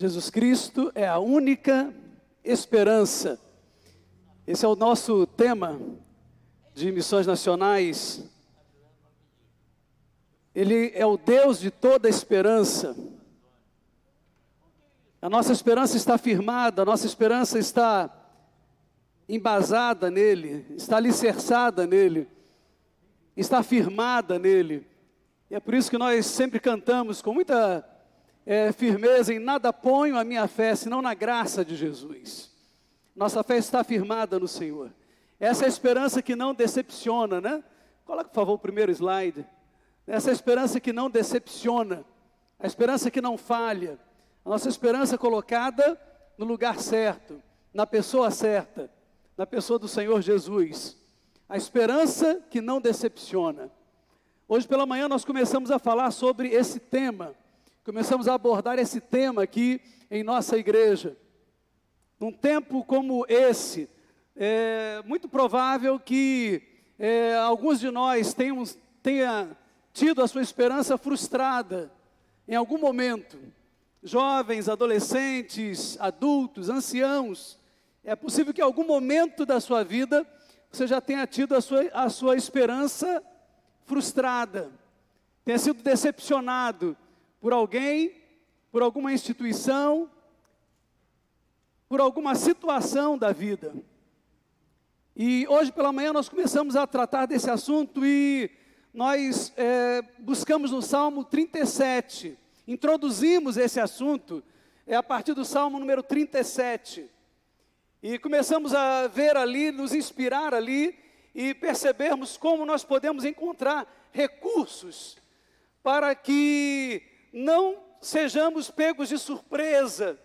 Jesus Cristo é a única esperança. Esse é o nosso tema de missões nacionais. Ele é o Deus de toda esperança. A nossa esperança está firmada, a nossa esperança está embasada nele, está alicerçada nele, está firmada nele. E é por isso que nós sempre cantamos com muita firmeza: em nada ponho a minha fé, senão na graça de Jesus. Nossa fé está firmada no Senhor. Essa é a esperança que não decepciona, né? Coloca, por favor, o primeiro slide. Essa é a esperança que não decepciona, a esperança que não falha, a nossa esperança colocada no lugar certo, na pessoa certa, na pessoa do Senhor Jesus. A esperança que não decepciona. Hoje pela manhã nós começamos a falar sobre esse tema, começamos a abordar esse tema aqui em nossa igreja. Num tempo como esse, é muito provável que alguns de nós tenha tido a sua esperança frustrada em algum momento. Jovens, adolescentes, adultos, anciãos. É possível que em algum momento da sua vida você já tenha tido a sua esperança frustrada, tenha sido decepcionado por alguém, por alguma instituição, por alguma situação da vida. E hoje pela manhã nós começamos a tratar desse assunto e nós buscamos no Salmo 37, introduzimos esse assunto a partir do Salmo número 37. E começamos a ver ali, nos inspirar ali e percebermos como nós podemos encontrar recursos para que não sejamos pegos de surpresa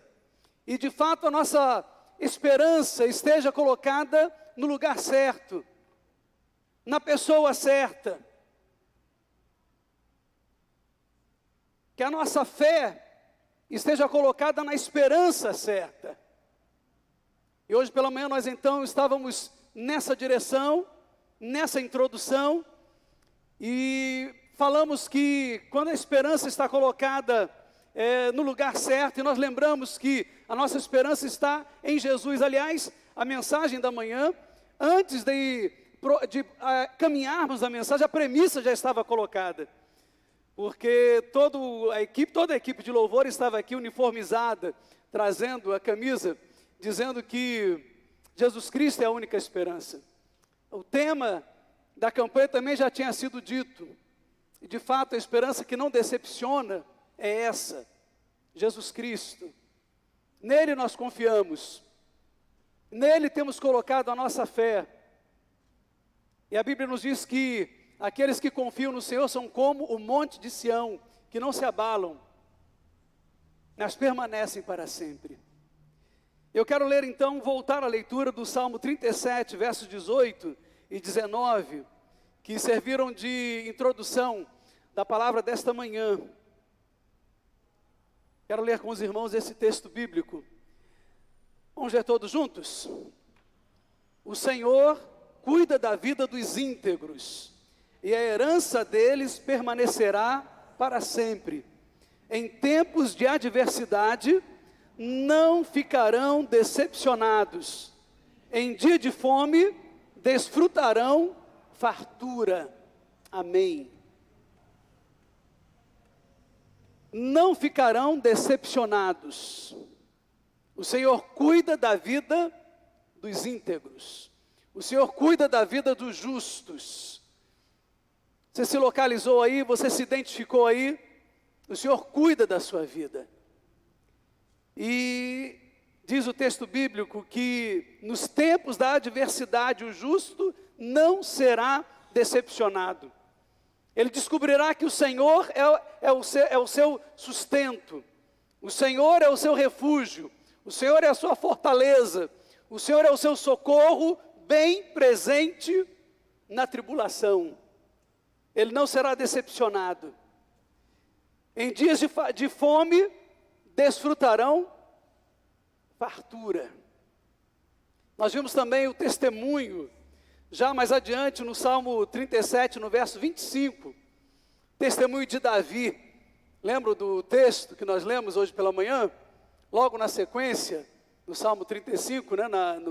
e de fato a nossa esperança esteja colocada no lugar certo, na pessoa certa. Que a nossa fé esteja colocada na esperança certa. E hoje pela manhã nós então estávamos nessa direção, nessa introdução, e falamos que quando a esperança está colocada no lugar certo, e nós lembramos que a nossa esperança está em Jesus. Aliás, a mensagem da manhã, antes de caminharmos a mensagem, a premissa já estava colocada. Porque toda a equipe de louvor estava aqui uniformizada, trazendo a camisa, dizendo que Jesus Cristo é a única esperança. O tema da campanha também já tinha sido dito. E de fato a esperança que não decepciona é essa, Jesus Cristo. Nele nós confiamos, nele temos colocado a nossa fé. E a Bíblia nos diz que aqueles que confiam no Senhor são como o monte de Sião, que não se abalam, mas permanecem para sempre. Eu quero ler então, voltar à leitura do Salmo 37, versos 18 e 19, que serviram de introdução da palavra desta manhã. Quero ler com os irmãos esse texto bíblico. Vamos ler todos juntos? O Senhor cuida da vida dos íntegros, e a herança deles permanecerá para sempre. Em tempos de adversidade, não ficarão decepcionados. Em dia de fome, desfrutarão fartura. Amém. Não ficarão decepcionados. O Senhor cuida da vida dos íntegros. O Senhor cuida da vida dos justos. Você se localizou aí, você se identificou aí, o Senhor cuida da sua vida. E diz o texto bíblico que nos tempos da adversidade o justo não será decepcionado. Ele descobrirá que o Senhor é o seu sustento, o Senhor é o seu refúgio, o Senhor é a sua fortaleza, o Senhor é o seu socorro bem presente na tribulação. Ele não será decepcionado. Em dias de fome, desfrutarão fartura. Nós vimos também o testemunho, já mais adiante no Salmo 37, no verso 25, testemunho de Davi. Lembra do texto que nós lemos hoje pela manhã? logo na sequência, no Salmo 35, né,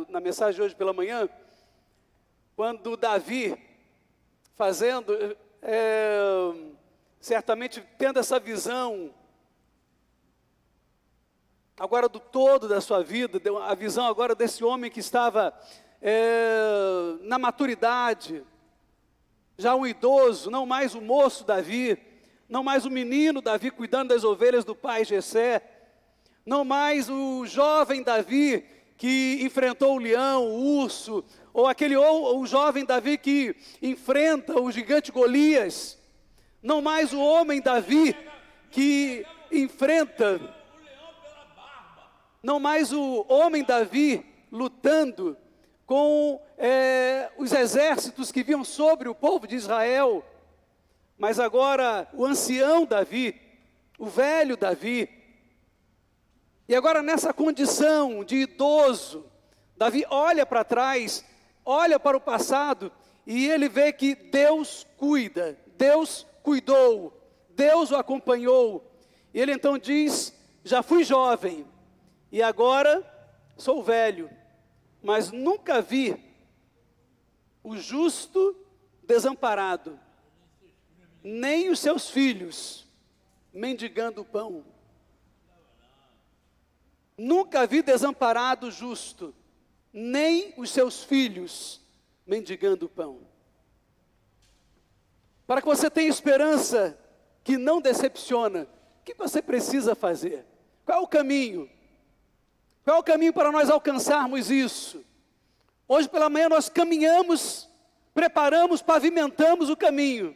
na mensagem de hoje pela manhã, quando Davi, fazendo, certamente tendo essa visão, agora do todo da sua vida, a visão agora desse homem que estava na maturidade, já um idoso, não mais o moço Davi, não mais o menino Davi cuidando das ovelhas do pai Jessé, não mais o jovem Davi que enfrentou o leão, o urso, ou o jovem Davi que enfrenta o gigante Golias, não mais o homem Davi que enfrenta, não mais o homem Davi lutando com os exércitos que vinham sobre o povo de Israel, mas agora o ancião Davi, o velho Davi, e agora nessa condição de idoso, Davi olha para trás, olha para o passado, e ele vê que Deus cuida, Deus cuidou, Deus o acompanhou, e ele então diz, já fui jovem, e agora sou velho, mas nunca vi o justo desamparado, nem os seus filhos mendigando pão. Nunca vi desamparado o justo, nem os seus filhos mendigando pão. Para que você tenha esperança que não decepciona, o que você precisa fazer? Qual é o caminho? Qual é o caminho para nós alcançarmos isso? Hoje pela manhã nós caminhamos, preparamos, pavimentamos o caminho,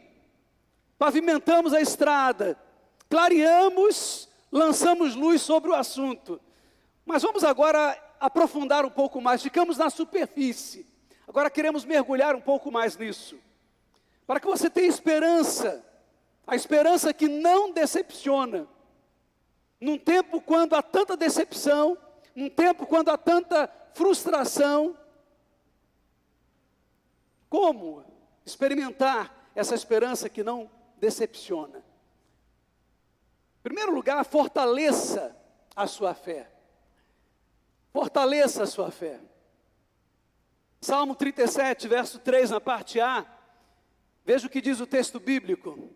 pavimentamos a estrada, clareamos, lançamos luz sobre o assunto. Mas vamos agora aprofundar um pouco mais, ficamos na superfície, agora queremos mergulhar um pouco mais nisso, para que você tenha esperança, a esperança que não decepciona, num tempo quando há tanta decepção, num tempo quando há tanta frustração. Como experimentar essa esperança que não decepciona? Em primeiro lugar, fortaleça a sua fé. Fortaleça a sua fé. Salmo 37, verso 3, na parte A, veja o que diz o texto bíblico.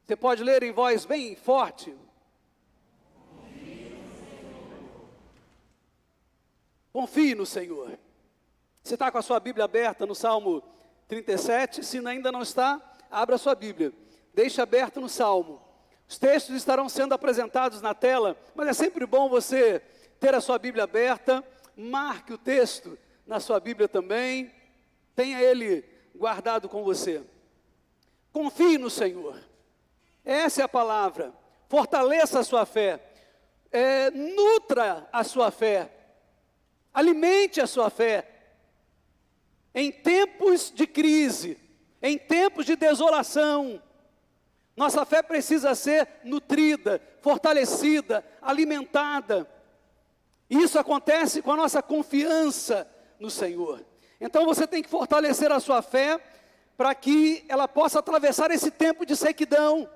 Você pode ler em voz bem forte. Confie no Senhor. Você está com a sua Bíblia aberta no Salmo 37? Se ainda não está, abra a sua Bíblia. Deixe aberto no Salmo. Os textos estarão sendo apresentados na tela, mas é sempre bom você ter a sua Bíblia aberta. Marque o texto na sua Bíblia também. Tenha ele guardado com você. Confie no Senhor. Essa é a palavra. Fortaleça a sua fé. Nutra a sua fé. Alimente a sua fé. Em tempos de crise, em tempos de desolação, nossa fé precisa ser nutrida, fortalecida, alimentada. Isso acontece com a nossa confiança no Senhor. Então você tem que fortalecer a sua fé para que ela possa atravessar esse tempo de sequidão,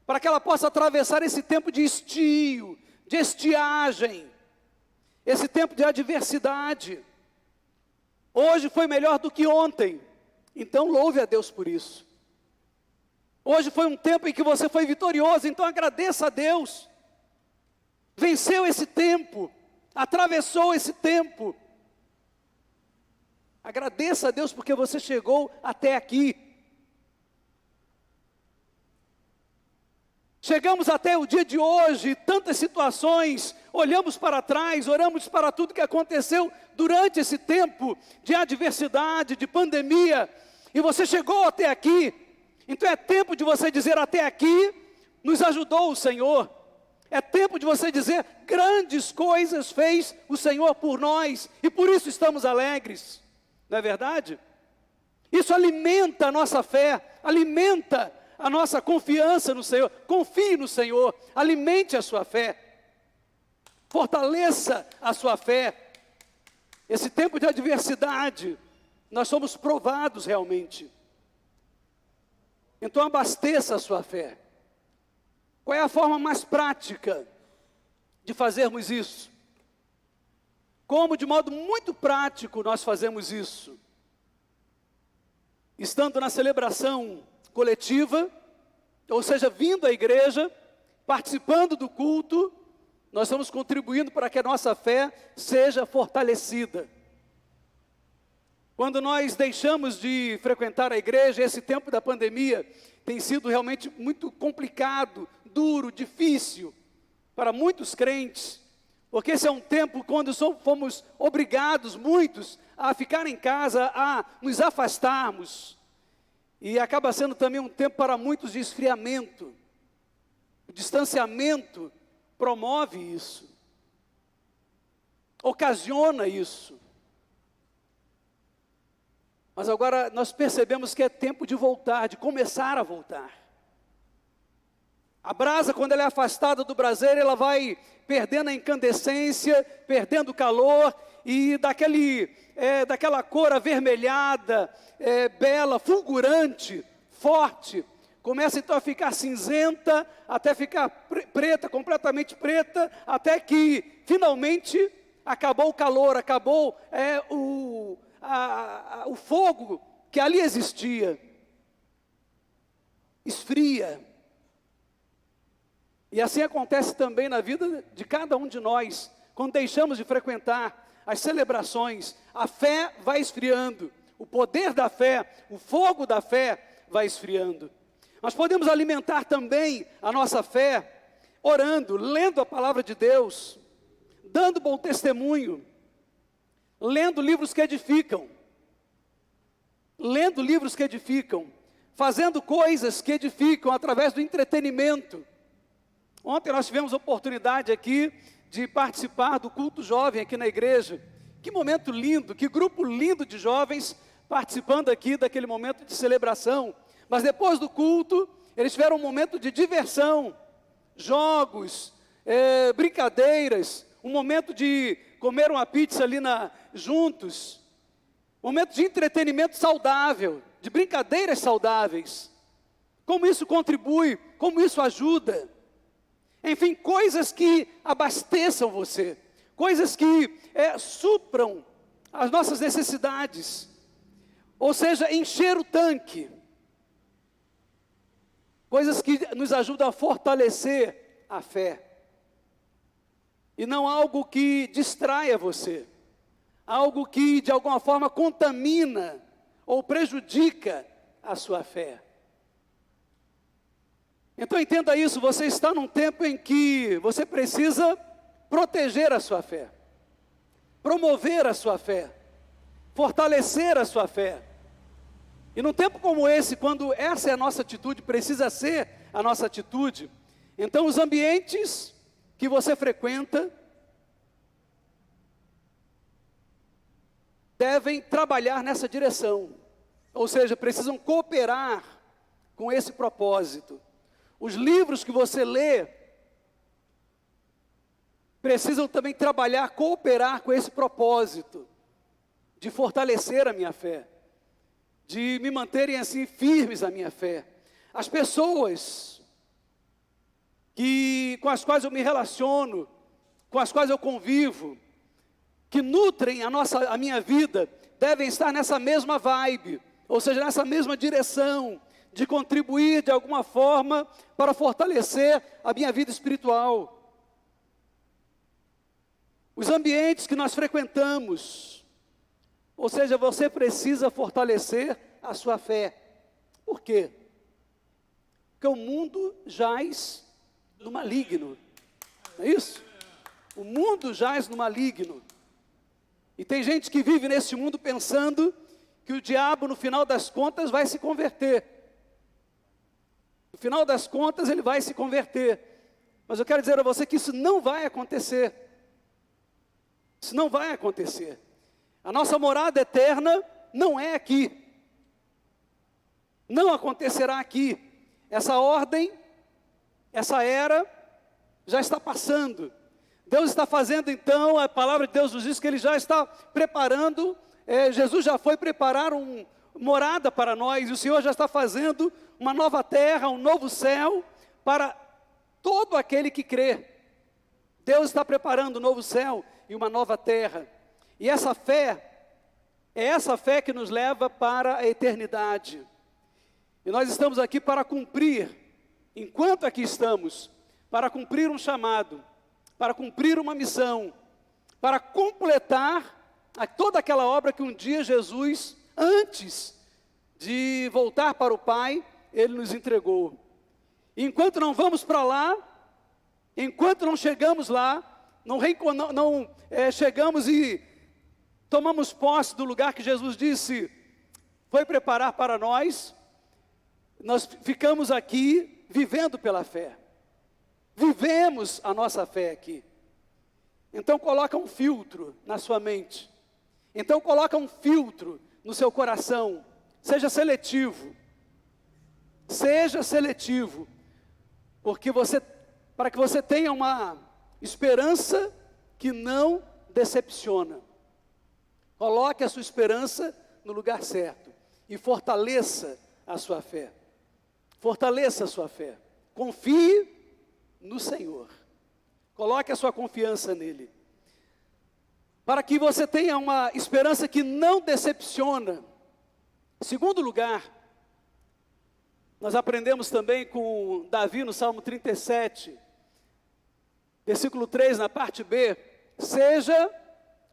para que ela possa atravessar esse tempo de estio, de estiagem, esse tempo de adversidade. Hoje foi melhor do que ontem, então louve a Deus por isso. Hoje foi um tempo em que você foi vitorioso, então agradeça a Deus. Venceu esse tempo, atravessou esse tempo. Agradeça a Deus porque você chegou até aqui. Chegamos até o dia de hoje, tantas situações, olhamos para trás, oramos para tudo que aconteceu durante esse tempo de adversidade, de pandemia, e você chegou até aqui. Então é tempo de você dizer, até aqui nos ajudou o Senhor. É tempo de você dizer, grandes coisas fez o Senhor por nós, e por isso estamos alegres. Não é verdade? Isso alimenta a nossa fé, alimenta a nossa confiança no Senhor. Confie no Senhor, alimente a sua fé, fortaleça a sua fé. Esse tempo de adversidade, nós somos provados realmente. Então abasteça a sua fé. Qual é a forma mais prática de fazermos isso. Como de modo muito prático nós fazemos isso? Estando na celebração coletiva, ou seja, vindo à igreja, participando do culto, nós estamos contribuindo para que a nossa fé seja fortalecida. Quando nós deixamos de frequentar a igreja, esse tempo da pandemia tem sido realmente muito complicado, duro, difícil para muitos crentes, porque esse é um tempo quando fomos obrigados, muitos, a ficar em casa, a nos afastarmos, e acaba sendo também um tempo para muitos de esfriamento. O distanciamento promove isso, ocasiona isso. Mas agora nós percebemos que é tempo de voltar, de começar a voltar. A brasa, quando ela é afastada do braseiro, ela vai perdendo a incandescência, perdendo o calor, e daquela cor avermelhada, bela, fulgurante, forte, começa então a ficar cinzenta, até ficar preta, completamente preta, até que finalmente acabou o calor, acabou o fogo que ali existia, esfria. E assim acontece também na vida de cada um de nós, quando deixamos de frequentar as celebrações, a fé vai esfriando, o poder da fé, o fogo da fé vai esfriando. Nós podemos alimentar também a nossa fé, orando, lendo a palavra de Deus, dando bom testemunho, lendo livros que edificam, fazendo coisas que edificam através do entretenimento. Ontem nós tivemos a oportunidade aqui de participar do culto jovem aqui na igreja. Que momento lindo, que grupo lindo de jovens participando aqui daquele momento de celebração. Mas depois do culto, eles tiveram um momento de diversão, jogos, brincadeiras, um momento de comer uma pizza ali juntos, momento de entretenimento saudável, de brincadeiras saudáveis. Como isso contribui, como isso ajuda. Enfim, coisas que abasteçam você, coisas que supram as nossas necessidades, ou seja, encher o tanque, coisas que nos ajudam a fortalecer a fé, e não algo que distraia você, algo que de alguma forma contamina ou prejudica a sua fé. Então entenda isso, você está num tempo em que você precisa proteger a sua fé, promover a sua fé, fortalecer a sua fé. E num tempo como esse, quando essa é a nossa atitude, precisa ser a nossa atitude, então os ambientes que você frequenta devem trabalhar nessa direção, ou seja, precisam cooperar com esse propósito. Os livros que você lê precisam também trabalhar, cooperar com esse propósito de fortalecer a minha fé, de me manterem assim firmes a minha fé. As pessoas com as quais eu me relaciono, com as quais eu convivo, que nutrem a minha vida, devem estar nessa mesma vibe, ou seja, nessa mesma direção, de contribuir de alguma forma para fortalecer a minha vida espiritual. Os ambientes que nós frequentamos, ou seja, você precisa fortalecer a sua fé. Por quê? Porque o mundo jaz no maligno, não é isso? O mundo jaz no maligno. E tem gente que vive nesse mundo pensando que o diabo, no final das contas, vai se converter. No final das contas, ele vai se converter. Mas eu quero dizer a você que isso não vai acontecer. Isso não vai acontecer. A nossa morada eterna não é aqui. Não acontecerá aqui. Essa ordem, essa era, já está passando. Deus está fazendo então, a palavra de Deus nos diz que Ele já está preparando, Jesus já foi preparar uma morada para nós, e o Senhor já está fazendo uma nova terra, um novo céu, para todo aquele que crê. Deus está preparando um novo céu e uma nova terra. E essa fé, é essa fé que nos leva para a eternidade. E nós estamos aqui para cumprir, enquanto aqui estamos, para cumprir um chamado, para cumprir uma missão, para completar toda aquela obra que um dia Jesus, antes de voltar para o Pai, Ele nos entregou. E enquanto não vamos para lá, enquanto não chegamos lá, não chegamos e tomamos posse do lugar que Jesus disse, foi preparar para nós ficamos aqui vivendo pela fé. Vivemos a nossa fé aqui. Então coloca um filtro na sua mente. Então coloca um filtro no seu coração. Seja seletivo. Seja seletivo. Para que você tenha uma esperança que não decepciona. Coloque a sua esperança no lugar certo. E fortaleça a sua fé. Fortaleça a sua fé. Confie no Senhor. Coloque a sua confiança nele. Para que você tenha uma esperança que não decepciona. Em segundo lugar, nós aprendemos também com Davi no Salmo 37, versículo 3, na parte B, seja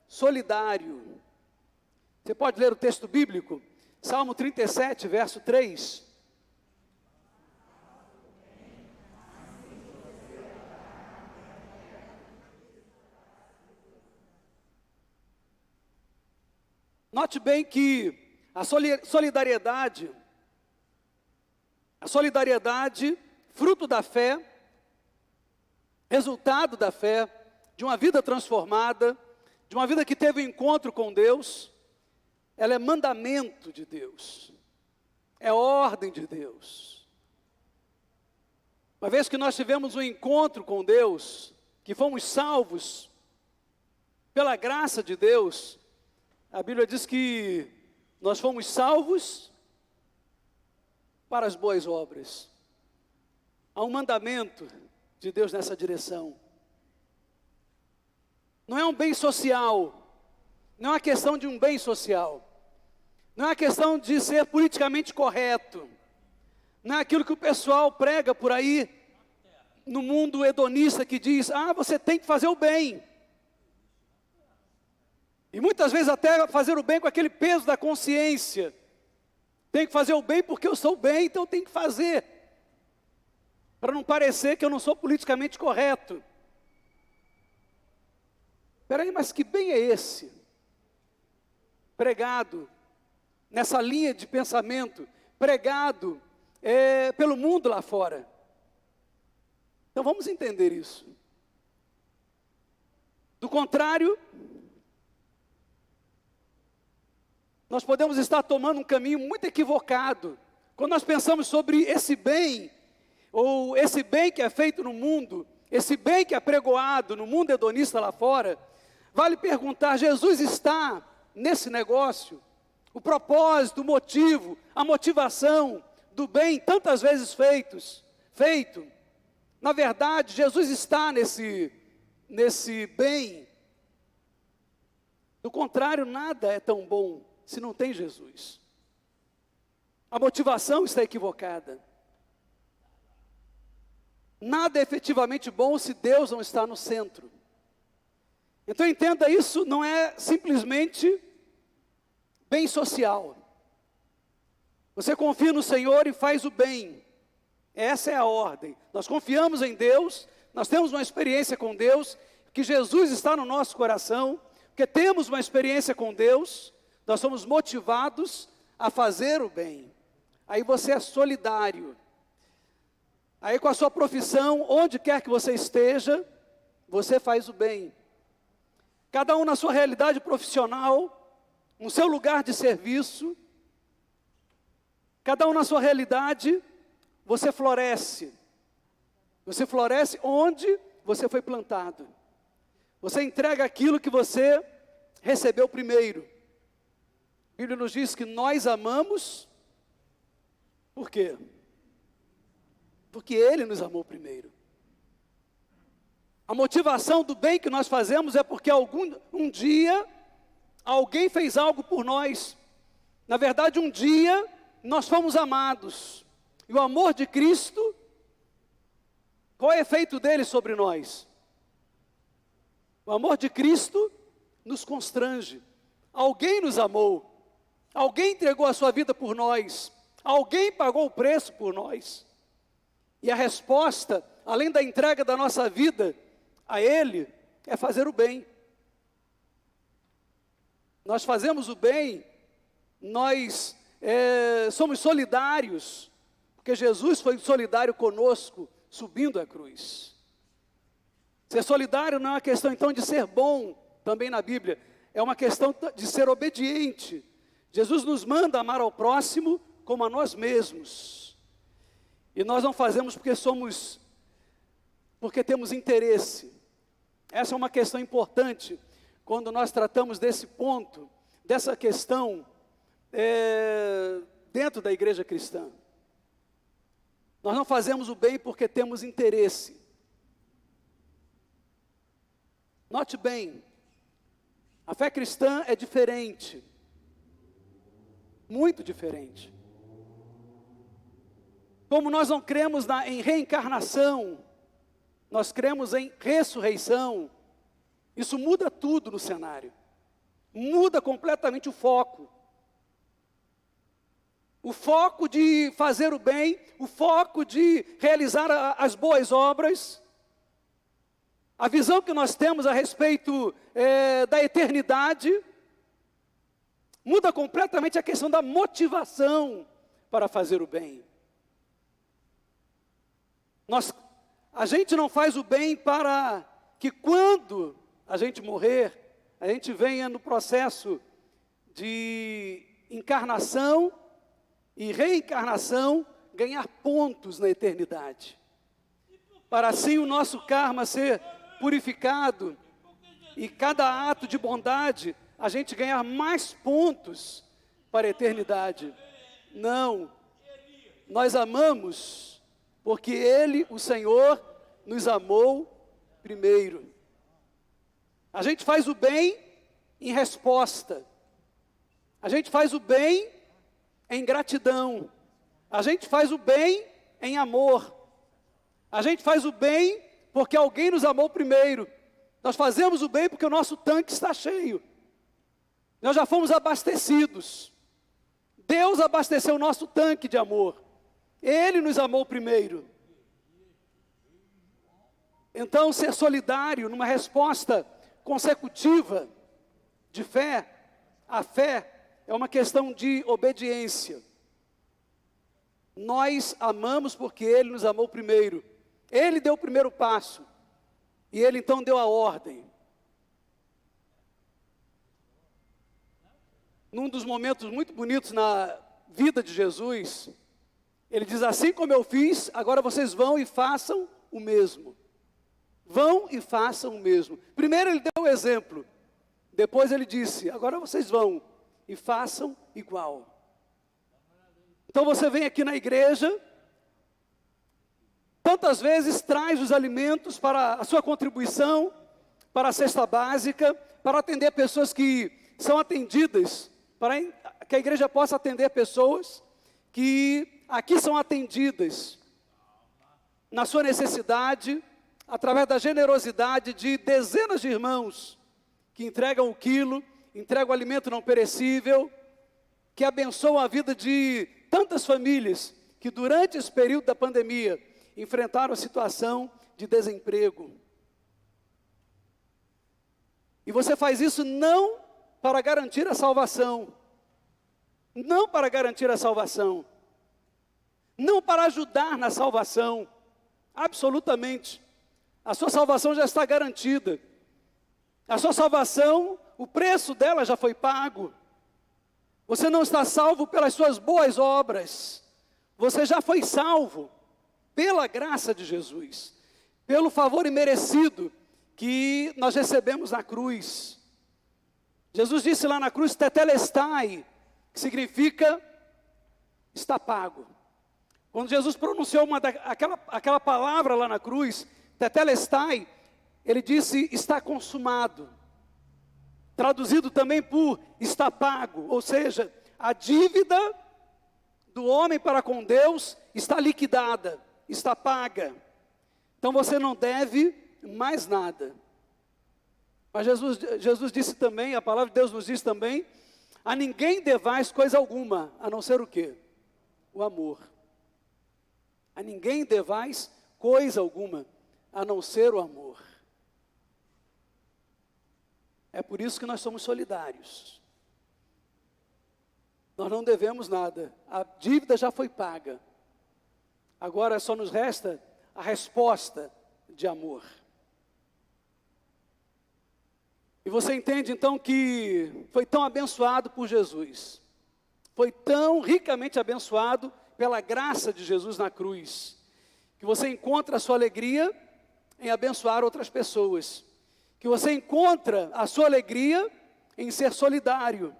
solidário. Você pode ler o texto bíblico? Salmo 37, verso 3. Note bem que a solidariedade, fruto da fé, resultado da fé, de uma vida transformada, de uma vida que teve um encontro com Deus, ela é mandamento de Deus, é ordem de Deus. Uma vez que nós tivemos um encontro com Deus, que fomos salvos pela graça de Deus, a Bíblia diz que nós fomos salvos para as boas obras. Há um mandamento de Deus nessa direção. Não é um bem social, não é uma questão de um bem social, não é uma questão de ser politicamente correto, não é aquilo que o pessoal prega por aí, no mundo hedonista, que diz, você tem que fazer o bem. E muitas vezes até fazer o bem com aquele peso da consciência. Tenho que fazer o bem porque eu sou bem, então eu tenho que fazer. Para não parecer que eu não sou politicamente correto. Espera aí, mas que bem é esse? Pregado nessa linha de pensamento, pregado pelo mundo lá fora. Então vamos entender isso. Do contrário, nós podemos estar tomando um caminho muito equivocado. Quando nós pensamos sobre esse bem, ou esse bem que é feito no mundo, esse bem que é pregoado no mundo hedonista lá fora, vale perguntar, Jesus está nesse negócio? O propósito, o motivo, a motivação do bem tantas vezes feito. Na verdade, Jesus está nesse bem. Do contrário, nada é tão bom se não tem Jesus. A motivação está equivocada. Nada é efetivamente bom se Deus não está no centro. Então entenda, isso não é simplesmente bem social. Você confia no Senhor e faz o bem. Essa é a ordem. Nós confiamos em Deus, nós temos uma experiência com Deus, que Jesus está no nosso coração, porque temos uma experiência com Deus, nós somos motivados a fazer o bem. Aí você é solidário. Aí com a sua profissão, onde quer que você esteja, você faz o bem. Cada um na sua realidade profissional, no seu lugar de serviço, cada um na sua realidade, você floresce. Você floresce onde você foi plantado. Você entrega aquilo que você recebeu primeiro. A Bíblia nos diz que nós amamos, por quê? Porque Ele nos amou primeiro. A motivação do bem que nós fazemos é porque um dia alguém fez algo por nós. Na verdade, um dia nós fomos amados. E o amor de Cristo, qual é o efeito dele sobre nós? O amor de Cristo nos constrange. Alguém nos amou. Alguém entregou a sua vida por nós. Alguém pagou o preço por nós. E a resposta, além da entrega da nossa vida a Ele, é fazer o bem. Nós fazemos o bem, nós somos solidários, porque Jesus foi solidário conosco, subindo a cruz. Ser solidário não é uma questão então de ser bom, também na Bíblia, é uma questão de ser obediente. Jesus nos manda amar ao próximo como a nós mesmos. E nós não fazemos porque temos interesse. Essa é uma questão importante, quando nós tratamos desse ponto, dessa questão, dentro da igreja cristã. Nós não fazemos o bem porque temos interesse. Note bem, a fé cristã é diferente, muito diferente. Como nós não cremos em reencarnação, nós cremos em ressurreição, isso muda tudo no cenário, muda completamente o foco. O foco de fazer o bem, o foco de realizar as boas obras, a visão que nós temos a respeito da eternidade, muda completamente a questão da motivação para fazer o bem. A gente não faz o bem para que quando a gente morrer, a gente venha no processo de encarnação e reencarnação ganhar pontos na eternidade. Para assim o nosso karma ser purificado e cada ato de bondade a gente ganhar mais pontos para a eternidade. Não, nós amamos porque Ele, o Senhor, nos amou primeiro. A gente faz o bem em resposta. A gente faz o bem em gratidão. A gente faz o bem em amor. A gente faz o bem porque alguém nos amou primeiro. Nós fazemos o bem porque o nosso tanque está cheio. Nós já fomos abastecidos. Deus abasteceu o nosso tanque de amor. Ele nos amou primeiro. Então, ser solidário numa resposta consecutiva de fé, a fé é uma questão de obediência. Nós amamos porque Ele nos amou primeiro. Ele deu o primeiro passo. E Ele então deu a ordem. Num dos momentos muito bonitos na vida de Jesus, Ele diz: assim como eu fiz, agora vocês vão e façam o mesmo. Vão e façam o mesmo. Primeiro Ele deu o exemplo. Depois Ele disse: agora vocês vão e façam igual. Então você vem aqui na igreja, tantas vezes traz os alimentos para a sua contribuição, para a cesta básica, para atender pessoas que são atendidas, para que a igreja possa atender pessoas que aqui são atendidas na sua necessidade, através da generosidade de dezenas de irmãos que entregam o quilo, entregam o alimento não perecível, que abençoam a vida de tantas famílias que durante esse período da pandemia enfrentaram a situação de desemprego. E você faz isso não para garantir a salvação, não para garantir a salvação, não para ajudar na salvação, absolutamente. A sua salvação já está garantida. A sua salvação, o preço dela já foi pago. Você não está salvo pelas suas boas obras. Você já foi salvo pela graça de Jesus, pelo favor imerecido que nós recebemos na cruz. Jesus disse lá na cruz, tetelestai, que significa está pago. Quando Jesus pronunciou aquela palavra lá na cruz, tetelestai, ele disse: está consumado. Traduzido também por está pago, ou seja, a dívida do homem para com Deus está liquidada, está paga. Então você não deve mais nada. Mas Jesus disse também, a palavra de Deus nos diz também: a ninguém devais coisa alguma, a não ser o quê? O amor. A ninguém devais coisa alguma, a não ser o amor. É por isso que nós somos solidários. Nós não devemos nada, a dívida já foi paga. Agora só nos resta a resposta de amor. E você entende então que foi tão abençoado por Jesus, foi tão ricamente abençoado pela graça de Jesus na cruz, que você encontra a sua alegria em abençoar outras pessoas, que você encontra a sua alegria em ser solidário,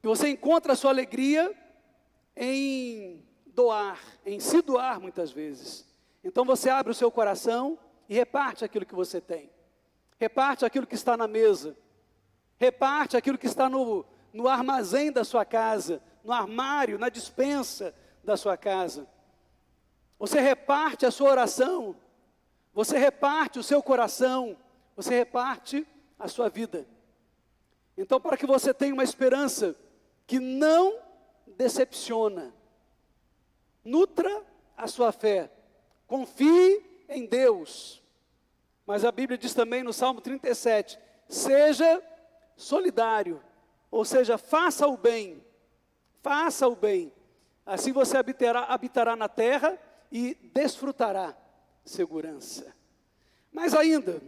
que você encontra a sua alegria em doar, em se doar muitas vezes. Então você abre o seu coração e reparte aquilo que você tem. Reparte aquilo que está na mesa. Reparte aquilo que está no armazém da sua casa, no armário, na despensa da sua casa. Você reparte a sua oração. Você reparte o seu coração. Você reparte a sua vida. Então, para que você tenha uma esperança que não decepciona, nutra a sua fé. Confie em Deus. Mas a Bíblia diz também no Salmo 37, seja solidário, ou seja, faça o bem, assim você habitará na terra e desfrutará segurança. Mas ainda,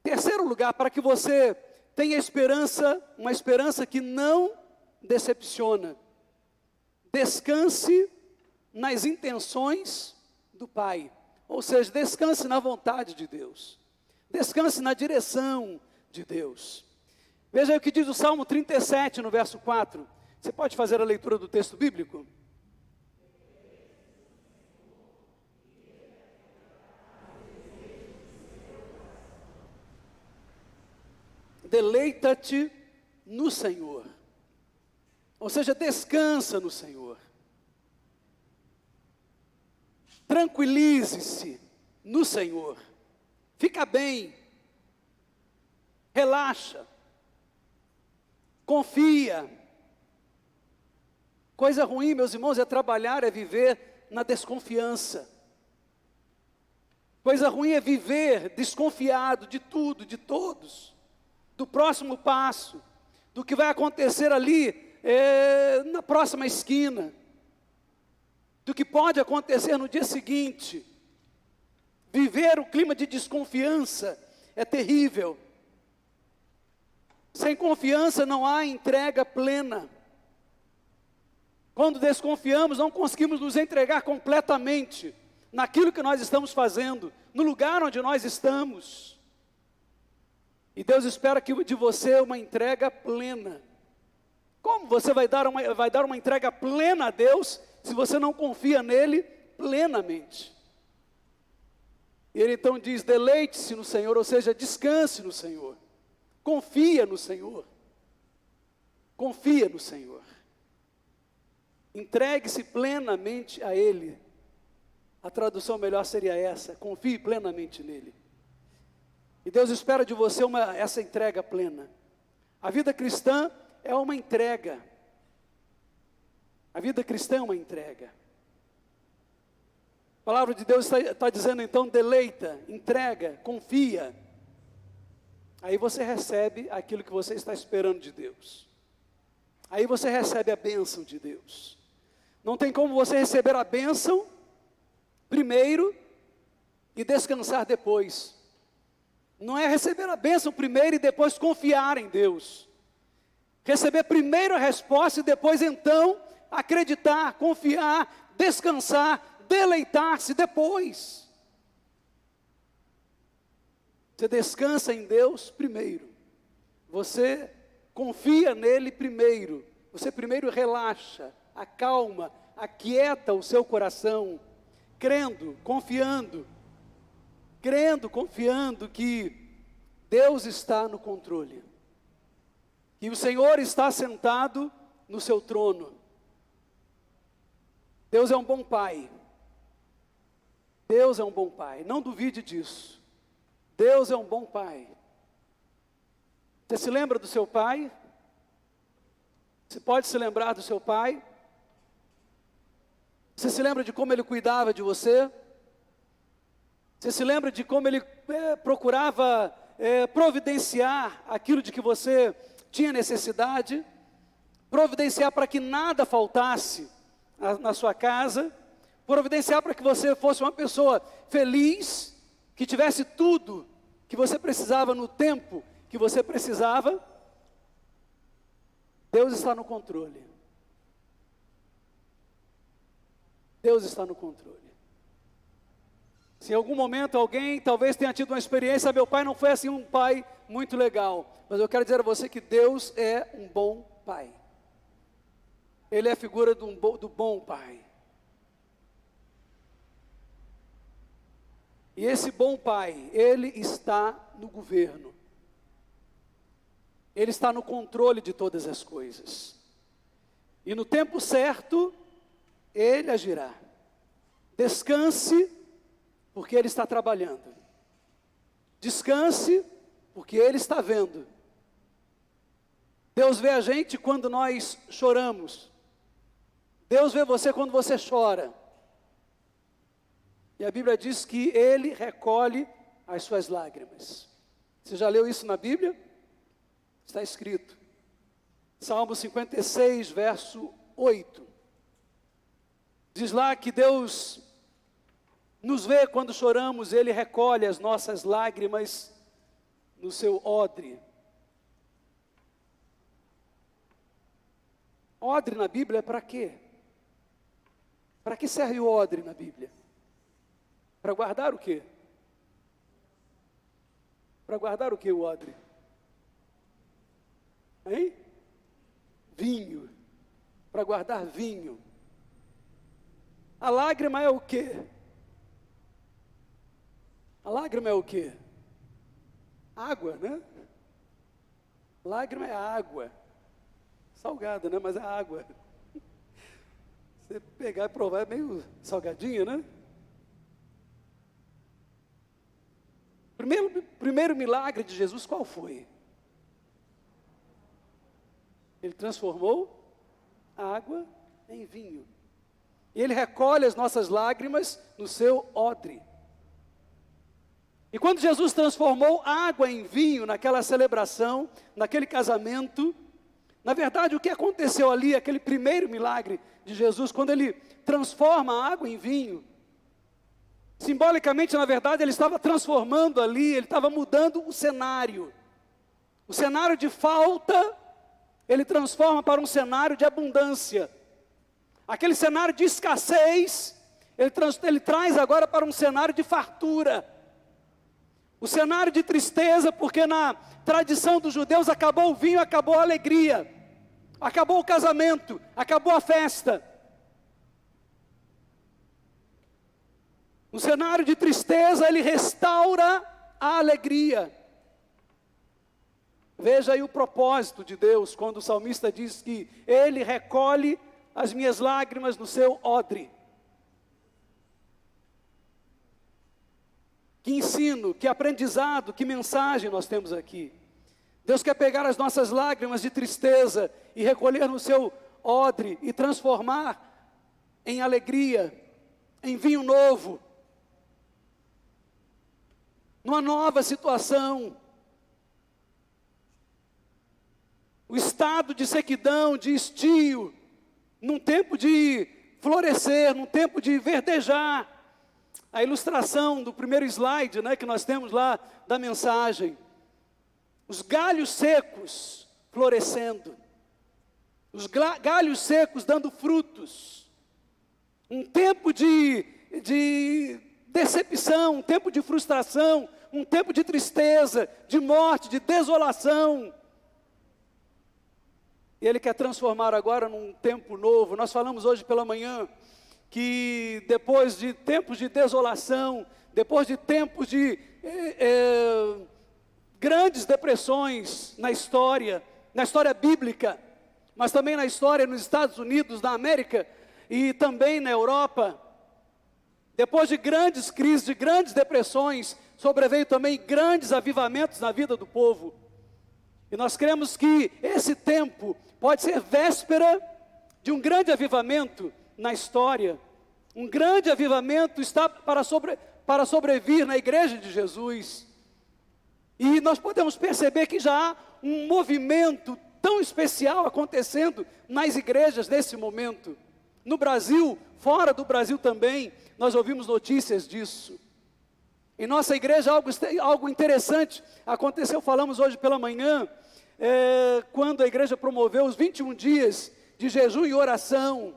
terceiro lugar, para que você tenha esperança, uma esperança que não decepciona, descanse nas intenções do Pai. Ou seja, descanse na vontade de Deus. Descanse na direção de Deus. Veja aí o que diz o Salmo 37, no verso 4. Você pode fazer a leitura do texto bíblico? Deleita-te no Senhor. Ou seja, descansa no Senhor. Tranquilize-se no Senhor, fica bem, relaxa, confia. Coisa ruim, meus irmãos, é trabalhar, é viver na desconfiança. Coisa ruim é viver desconfiado de tudo, de todos, do próximo passo, do que vai acontecer ali na próxima esquina, do que pode acontecer no dia seguinte. Viver o clima de desconfiança é terrível. Sem confiança não há entrega plena. Quando desconfiamos, não conseguimos nos entregar completamente naquilo que nós estamos fazendo, no lugar onde nós estamos. E Deus espera de você uma entrega plena. Como você vai dar uma entrega plena a Deus se você não confia nele plenamente? E ele então diz: deleite-se no Senhor, ou seja, descanse no Senhor. Confia no Senhor. Confia no Senhor. Entregue-se plenamente a Ele. A tradução melhor seria essa: confie plenamente nele. E Deus espera de você essa entrega plena. A vida cristã é uma entrega. A vida cristã é uma entrega. A palavra de Deus está dizendo então: deleita, entrega, confia. Aí você recebe aquilo que você está esperando de Deus. Aí você recebe a bênção de Deus. Não tem como você receber a bênção primeiro e descansar depois. Não é receber a bênção primeiro e depois confiar em Deus. Receber primeiro a resposta e depois então acreditar, confiar, descansar, deleitar-se depois. Você descansa em Deus primeiro. Você confia nele primeiro. Você primeiro relaxa, acalma, aquieta o seu coração, crendo, confiando crendo, confiando que Deus está no controle, que o Senhor está sentado no seu trono. Deus é um bom Pai. Deus é um bom Pai, não duvide disso. Deus é um bom Pai. Você se lembra do seu pai? Você pode se lembrar do seu pai? Você se lembra de como ele cuidava de você? Você se lembra de como ele procurava providenciar aquilo de que você tinha necessidade? Providenciar para que nada faltasse na sua casa? Providenciar para que você fosse uma pessoa feliz, que tivesse tudo que você precisava no tempo que você precisava? Deus está no controle. Deus está no controle. Se em algum momento alguém talvez tenha tido uma experiência, meu pai não foi assim um pai muito legal, mas eu quero dizer a você que Deus é um bom pai. Ele é a figura do bom pai. E esse bom pai, ele está no governo. Ele está no controle de todas as coisas. E no tempo certo, ele agirá. Descanse, porque ele está trabalhando. Descanse, porque ele está vendo. Deus vê a gente quando nós choramos. Deus vê você quando você chora. E a Bíblia diz que ele recolhe as suas lágrimas. Você já leu isso na Bíblia? Está escrito. Salmo 56, verso 8. Diz lá que Deus nos vê quando choramos, ele recolhe as nossas lágrimas no seu odre. Odre na Bíblia é para quê? Para que serve o odre na Bíblia? Para guardar o quê? Para guardar o quê, o odre? Hein? Vinho. Para guardar vinho. A lágrima é o quê? A lágrima é o quê? Água, né? Lágrima é água. Salgada, né? Mas é água. Você pegar e provar é meio salgadinha, né? Primeiro milagre de Jesus, qual foi? Ele transformou a água em vinho. E ele recolhe as nossas lágrimas no seu odre. E quando Jesus transformou água em vinho naquela celebração, naquele casamento, na verdade o que aconteceu ali, aquele primeiro milagre de Jesus, quando ele transforma a água em vinho, simbolicamente, na verdade, ele estava transformando ali, ele estava mudando o cenário. O cenário de falta, ele transforma para um cenário de abundância. Aquele cenário de escassez, ele traz agora para um cenário de fartura. O cenário de tristeza, porque na tradição dos judeus acabou o vinho, acabou a alegria. Acabou o casamento, acabou a festa. No cenário de tristeza, ele restaura a alegria. Veja aí o propósito de Deus, quando o salmista diz que ele recolhe as minhas lágrimas no seu odre. Que ensino, que aprendizado, que mensagem nós temos aqui. Deus quer pegar as nossas lágrimas de tristeza e recolher no seu odre e transformar em alegria, em vinho novo, numa nova situação. O estado de sequidão, de estio, num tempo de florescer, num tempo de verdejar. A ilustração do primeiro slide, né, que nós temos lá da mensagem. Os galhos secos florescendo. Os galhos secos dando frutos. Um tempo de decepção, um tempo de frustração, um tempo de tristeza, de morte, de desolação. E Ele quer transformar agora num tempo novo. Nós falamos hoje pela manhã que depois de tempos de desolação, depois de tempos de grandes depressões na história bíblica, mas também na história nos Estados Unidos, na América e também na Europa, depois de grandes crises, de grandes depressões, sobreveio também grandes avivamentos na vida do povo. E nós cremos que esse tempo pode ser véspera de um grande avivamento na história. Um grande avivamento está para sobrevir na igreja de Jesus. E nós podemos perceber que já há um movimento tão especial acontecendo nas igrejas nesse momento. No Brasil, fora do Brasil também, nós ouvimos notícias disso. Em nossa igreja algo interessante aconteceu, falamos hoje pela manhã, quando a igreja promoveu os 21 dias de jejum e oração,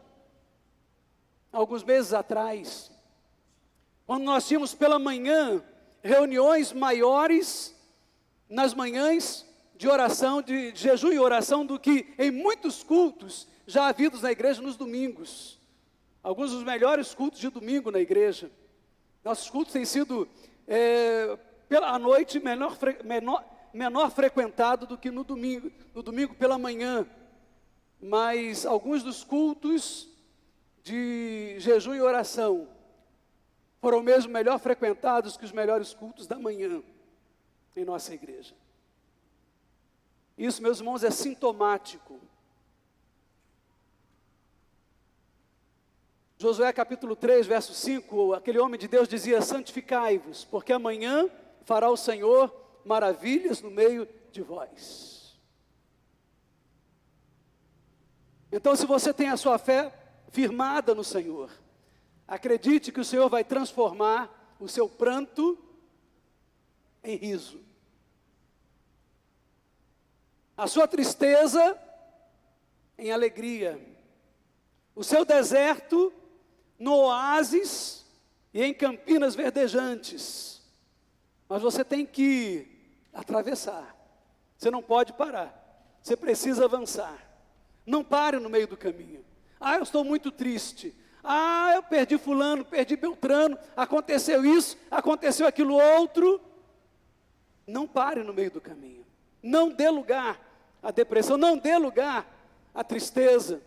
alguns meses atrás, quando nós tínhamos pela manhã reuniões maiores nas manhãs de oração, de jejum e oração, do que em muitos cultos já havidos na igreja nos domingos. Alguns dos melhores cultos de domingo na igreja. Nossos cultos têm sido à noite menor frequentado do que no domingo pela manhã. Mas alguns dos cultos de jejum e oração foram mesmo melhor frequentados que os melhores cultos da manhã em nossa igreja. Isso, meus irmãos, é sintomático. Josué capítulo 3, verso 5, aquele homem de Deus dizia: santificai-vos, porque amanhã fará o Senhor maravilhas no meio de vós. Então, se você tem a sua fé firmada no Senhor, acredite que o Senhor vai transformar o seu pranto em riso, a sua tristeza em alegria, o seu deserto no oásis e em campinas verdejantes. Mas você tem que atravessar, você não pode parar, você precisa avançar. Não pare no meio do caminho. Eu estou muito triste. Eu perdi fulano, perdi Beltrano, aconteceu isso, aconteceu aquilo outro. Não pare no meio do caminho. Não dê lugar à depressão, não dê lugar à tristeza.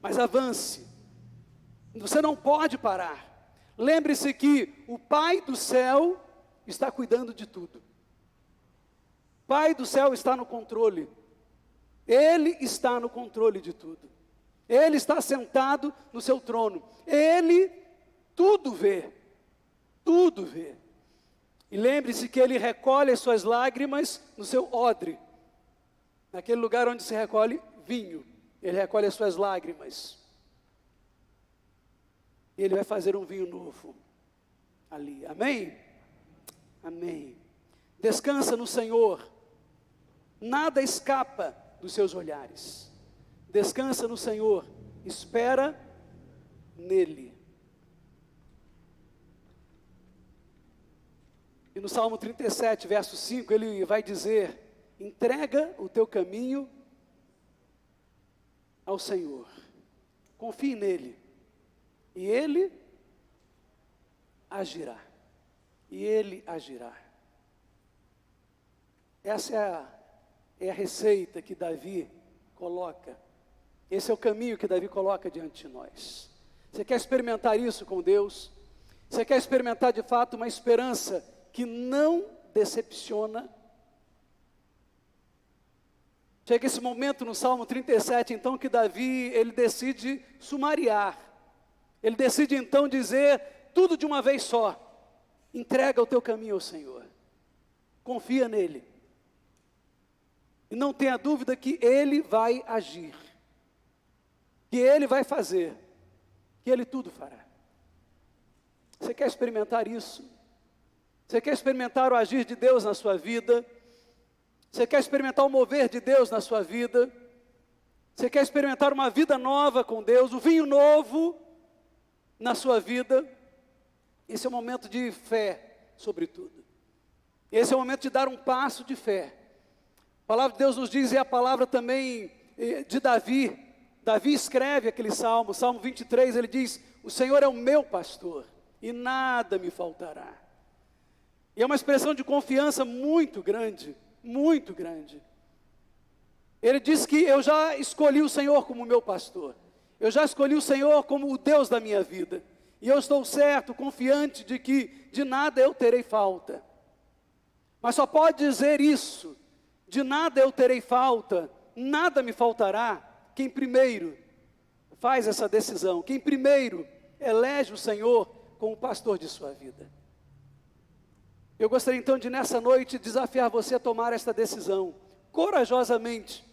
Mas avance. Você não pode parar. Lembre-se que o Pai do céu está cuidando de tudo. O Pai do céu está no controle. Ele está no controle de tudo. Ele está sentado no seu trono. Ele tudo vê. Tudo vê. E lembre-se que Ele recolhe as suas lágrimas no seu odre. Naquele lugar onde se recolhe vinho. Ele recolhe as suas lágrimas. E Ele vai fazer um vinho novo ali. Amém? Amém. Descansa no Senhor. Nada escapa dos seus olhares. Descansa no Senhor. Espera nele. E no Salmo 37, verso 5, ele vai dizer: entrega o teu caminho ao Senhor. Confie nele. E Ele agirá. E Ele agirá. Essa é a receita que Davi coloca. Esse é o caminho que Davi coloca diante de nós. Você quer experimentar isso com Deus? Você quer experimentar de fato uma esperança que não decepciona? Chega esse momento no Salmo 37, então, que Davi, ele decide sumariar. Ele decide então dizer tudo de uma vez só. Entrega o teu caminho ao Senhor. Confia nele. E não tenha dúvida que Ele vai agir. Que Ele vai fazer. Que Ele tudo fará. Você quer experimentar isso? Você quer experimentar o agir de Deus na sua vida? Você quer experimentar o mover de Deus na sua vida? Você quer experimentar uma vida nova com Deus, o vinho novo na sua vida? Esse é o momento de fé, sobretudo. Esse é o momento de dar um passo de fé. A palavra de Deus nos diz, e a palavra também de Davi Davi escreve aquele salmo, Salmo 23, ele diz: o Senhor é o meu pastor e nada me faltará. E é uma expressão de confiança muito grande, muito grande. Ele diz que eu já escolhi o Senhor como meu pastor, eu já escolhi o Senhor como o Deus da minha vida, e eu estou certo, confiante de que de nada eu terei falta. Mas só pode dizer isso, de nada eu terei falta, nada me faltará, quem primeiro faz essa decisão, quem primeiro elege o Senhor como pastor de sua vida. Eu gostaria então de nessa noite desafiar você a tomar esta decisão, corajosamente,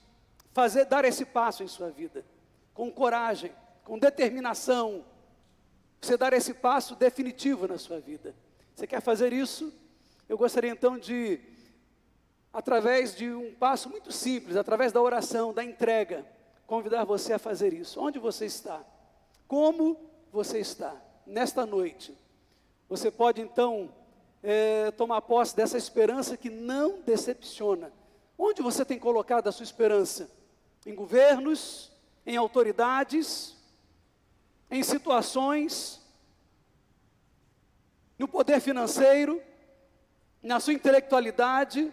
dar esse passo em sua vida, com coragem, com determinação, você dar esse passo definitivo na sua vida. Você quer fazer isso? Eu gostaria então de, através de um passo muito simples, através da oração, da entrega, convidar você a fazer isso. Onde você está? Como você está? Nesta noite, você pode então tomar posse dessa esperança que não decepciona. Onde você tem colocado a sua esperança? Em governos, em autoridades, em situações, no poder financeiro, na sua intelectualidade,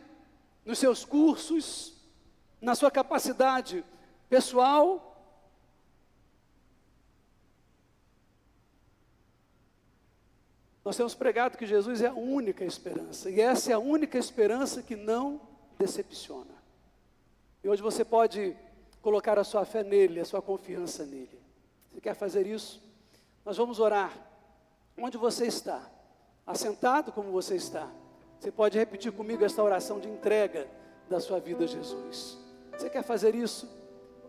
nos seus cursos, na sua capacidade pessoal. Nós temos pregado que Jesus é a única esperança, e essa é a única esperança que não decepciona. E hoje você pode colocar a sua fé nele, a sua confiança nele. Você quer fazer isso? Nós vamos orar. Onde você está? Assentado como você está. Você pode repetir comigo esta oração de entrega da sua vida a Jesus. Você quer fazer isso?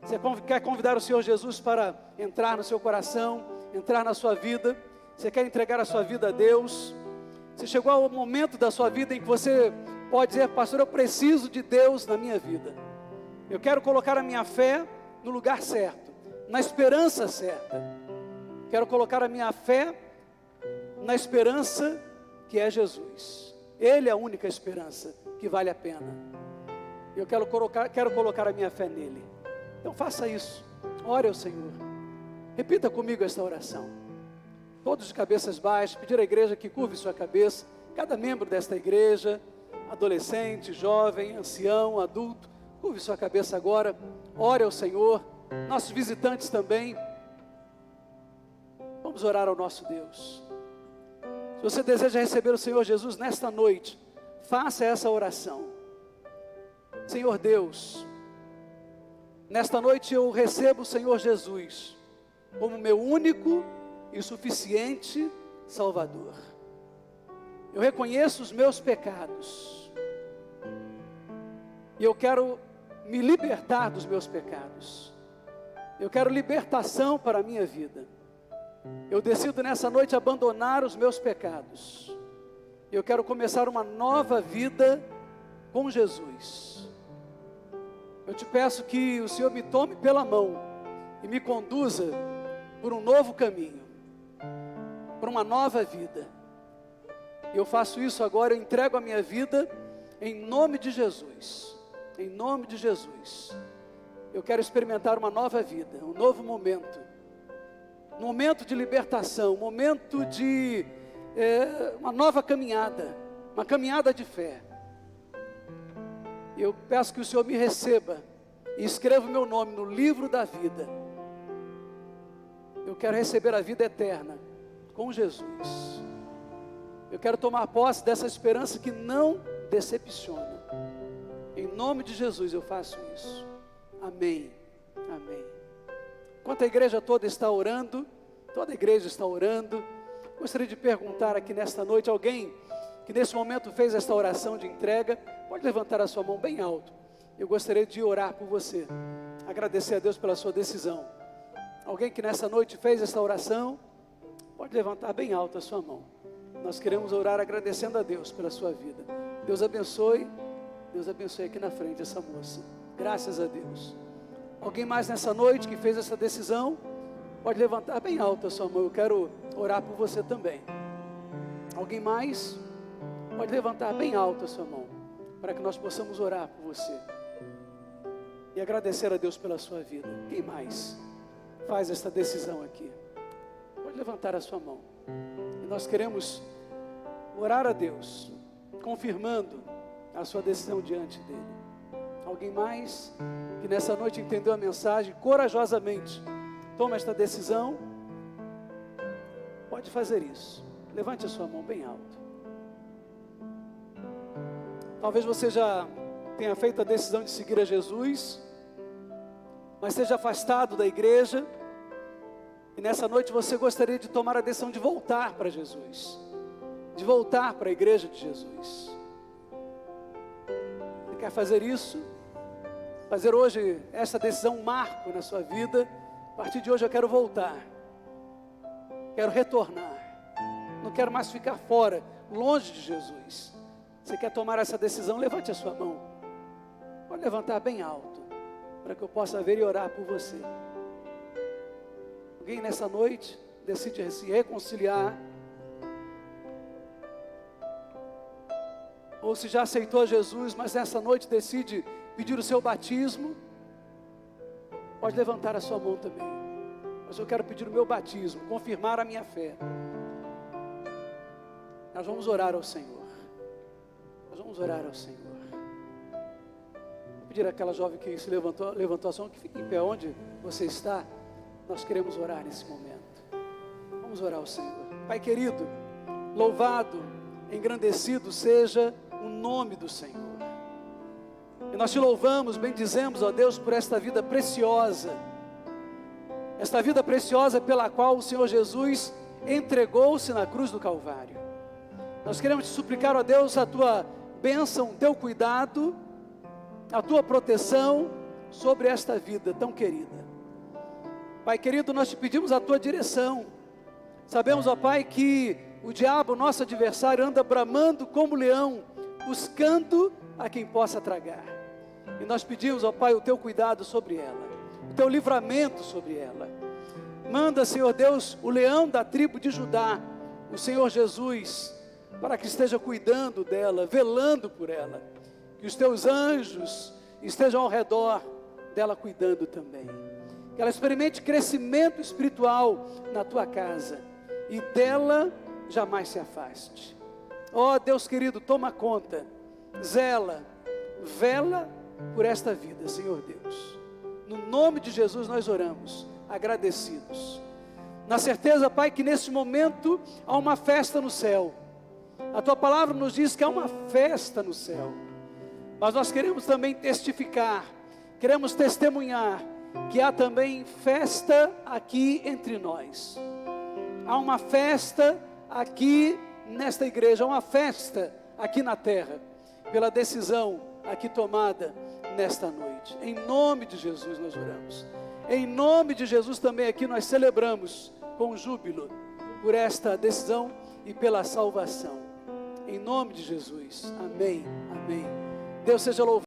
Você quer convidar o Senhor Jesus para entrar no seu coração, entrar na sua vida? Você quer entregar a sua vida a Deus? Você chegou ao momento da sua vida em que você pode dizer: pastor, eu preciso de Deus na minha vida. Eu quero colocar a minha fé no lugar certo, na esperança certa. Quero colocar a minha fé na esperança que é Jesus. Ele é a única esperança que vale a pena. Eu quero colocar a minha fé nele. Então faça isso. Ore ao Senhor. Repita comigo esta oração. Todos de cabeças baixas, pedir à igreja que curve sua cabeça. Cada membro desta igreja, adolescente, jovem, ancião, adulto, curve sua cabeça agora. Ore ao Senhor. Nossos visitantes também. Vamos orar ao nosso Deus. Se você deseja receber o Senhor Jesus nesta noite, faça essa oração. Senhor Deus, nesta noite eu recebo o Senhor Jesus como meu único e suficiente Salvador. Eu reconheço os meus pecados e eu quero me libertar dos meus pecados. Eu quero libertação para a minha vida. Eu decido nessa noite abandonar os meus pecados. Eu quero começar uma nova vida com Jesus. Eu te peço que o Senhor me tome pela mão e me conduza por um novo caminho, por uma nova vida. Eu faço isso agora, eu entrego a minha vida em nome de Jesus. Em nome de Jesus. Eu quero experimentar uma nova vida, um novo momento. Um momento de libertação, um momento de uma nova caminhada, uma caminhada de fé. Eu peço que o Senhor me receba e escreva o meu nome no livro da vida. Eu quero receber a vida eterna com Jesus. Eu quero tomar posse dessa esperança que não decepciona. Em nome de Jesus eu faço isso. Amém. Amém. Enquanto a igreja toda está orando, toda a igreja está orando, gostaria de perguntar aqui nesta noite, alguém que nesse momento fez esta oração de entrega, pode levantar a sua mão bem alto. Eu gostaria de orar por você, agradecer a Deus pela sua decisão. Alguém que nessa noite fez esta oração, pode levantar bem alto a sua mão. Nós queremos orar agradecendo a Deus pela sua vida. Deus abençoe aqui na frente essa moça. Graças a Deus. Alguém mais nessa noite que fez essa decisão, pode levantar bem alto a sua mão. Eu quero orar por você também. Alguém mais? Pode levantar bem alto a sua mão, para que nós possamos orar por você e agradecer a Deus pela sua vida. Quem mais? faz esta decisão aqui? Pode levantar a sua mão. E nós queremos orar a Deus, confirmando a sua decisão diante dele. Alguém mais que nessa noite entendeu a mensagem, corajosamente toma esta decisão? Pode fazer isso. Levante a sua mão bem alto. Talvez você já tenha feito a decisão de seguir a Jesus, mas esteja afastado da igreja, e nessa noite você gostaria de tomar a decisão de voltar para Jesus, de voltar para a igreja de Jesus. Você quer fazer isso? Fazer hoje essa decisão um marco na sua vida? A partir de hoje eu quero voltar, quero retornar, não quero mais ficar fora, longe de Jesus. Você quer tomar essa decisão? Levante a sua mão. Pode levantar bem alto, para que eu possa ver e orar por você. Alguém nessa noite decide se reconciliar, ou se já aceitou Jesus, mas nessa noite decide pedir o seu batismo, pode levantar a sua mão também. Mas eu quero pedir o meu batismo, confirmar a minha fé. Nós vamos orar ao Senhor. Nós vamos orar ao Senhor. Vou pedir àquela jovem que se levantou a sua mão, que fique em pé onde você está. Nós queremos orar nesse momento. Vamos orar ao Senhor. Pai querido, louvado, engrandecido seja o nome do Senhor. E nós te louvamos, bendizemos, ó Deus, por esta vida preciosa. Esta vida preciosa pela qual o Senhor Jesus entregou-se na cruz do Calvário. Nós queremos te suplicar, ó Deus, a tua bênção, o teu cuidado, a tua proteção sobre esta vida tão querida. Pai querido, nós te pedimos a tua direção. Sabemos, ó Pai, que o diabo, nosso adversário, anda bramando como leão, buscando a quem possa tragar. E nós pedimos, ó Pai, o teu cuidado sobre ela, o teu livramento sobre ela. Manda, Senhor Deus, o leão da tribo de Judá, o Senhor Jesus, para que esteja cuidando dela, velando por ela. Que os teus anjos estejam ao redor dela, cuidando também. Que ela experimente crescimento espiritual na tua casa, e dela jamais se afaste. Ó Deus querido, toma conta, zela, vela por esta vida, Senhor Deus. No nome de Jesus nós oramos, agradecidos, na certeza, Pai, que nesse momento há uma festa no céu. A tua palavra nos diz que há uma festa no céu, mas nós queremos também testificar, queremos testemunhar que há também festa aqui entre nós. Há uma festa aqui nesta igreja, há uma festa aqui na terra, pela decisão aqui tomada nesta noite. Em nome de Jesus nós oramos. Em nome de Jesus também aqui nós celebramos com júbilo por esta decisão e pela salvação. Em nome de Jesus. Amém. Amém. Deus seja louvado.